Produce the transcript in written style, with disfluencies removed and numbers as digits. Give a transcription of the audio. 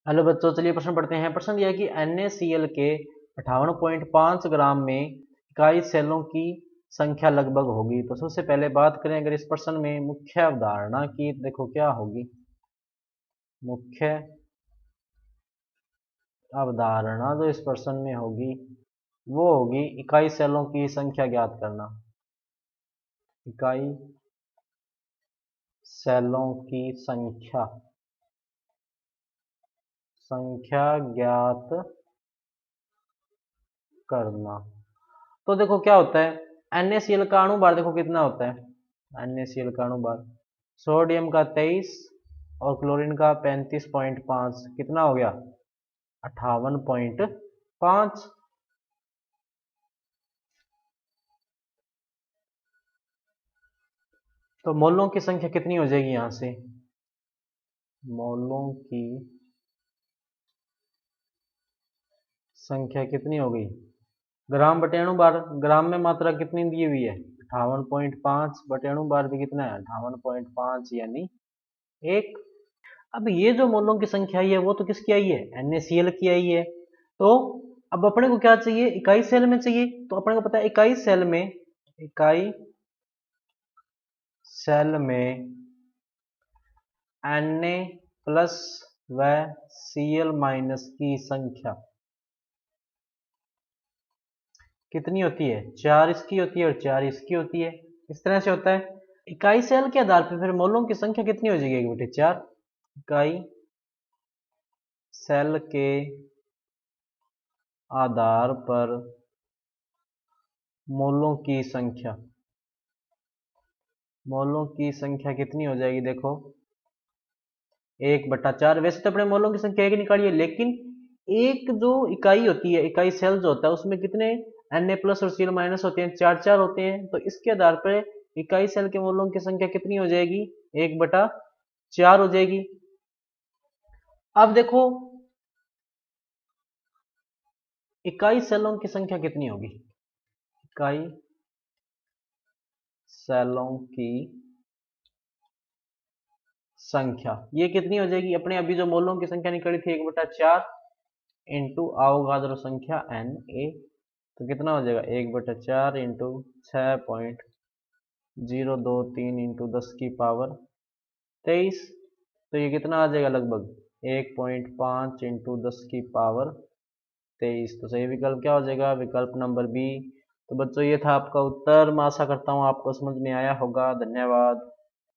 Hello बच्चों, चलिए प्रश्न पढ़ते हैं। प्रश्न यह है कि NaCl के 58.5 ग्राम में इकाई सेलों की संख्या लगभग होगी। तो सबसे पहले बात करें अगर इस प्रश्न में मुख्य अवधारणा की, देखो क्या होगी। मुख्य अवधारणा जो इस प्रश्न में होगी वो होगी इकाई सेलों की संख्या ज्ञात करना। इकाई सेलों की संख्या ज्ञात करना। तो देखो क्या होता है, NaCl का अणु भार देखो कितना होता है। NaCl का अणु भार सोडियम का 23 और क्लोरीन का 35.5, कितना हो गया 58.5। तो मोलों की संख्या कितनी हो जाएगी यहां से, मोलों की संख्या कितनी हो गई, ग्राम बटे अणु भार, ग्राम में मात्रा कितनी दी हुई है 58.5 बटे अणु भार भी कितना है 58.5 यानी 1। अब ये जो मोलों की संख्या आई है वो तो किसकी आई है, NaCl की आई है। तो अब अपने को क्या चाहिए, इकाई सेल में चाहिए। तो अपने को पता है इकाई सेल में Na प्लस व Cl माइनस की संख्या कितनी होती है, 4 इसकी होती है और 4 इसकी होती है। इस तरह से होता है। इकाई सेल के आधार पर फिर मोलों की संख्या कितनी हो जाएगी 1/4। इकाई सेल के आधार पर मोलों की संख्या कितनी हो जाएगी, देखो 1/4। वैसे तो अपने मोलों की संख्या एक निकाली है, लेकिन एक जो इकाई होती है, इकाई सेल जो होता है उसमें कितने Na प्लस और Cl माइनस होते हैं, 4 होते हैं। तो इसके आधार पर इकाई सेल के मोलों की संख्या कितनी हो जाएगी, 1/4 हो जाएगी। अब देखो इकाई सेलों की संख्या कितनी होगी, इकाई सेलों की संख्या ये कितनी हो जाएगी, अपने अभी जो मोलों की संख्या निकली थी 1/4 इंटू अवगाद्रो संख्या Na। तो कितना हो जाएगा 1/4 इंटू 6.023 इंटू 10 की पावर 23। तो ये कितना आ जाएगा लगभग 1.5 इंटू 10 की पावर 23। तो सही विकल्प क्या हो जाएगा, विकल्प नंबर बी। तो बच्चों ये था आपका उत्तर। मैं आशा करता हूँ आपको समझ में आया होगा। धन्यवाद।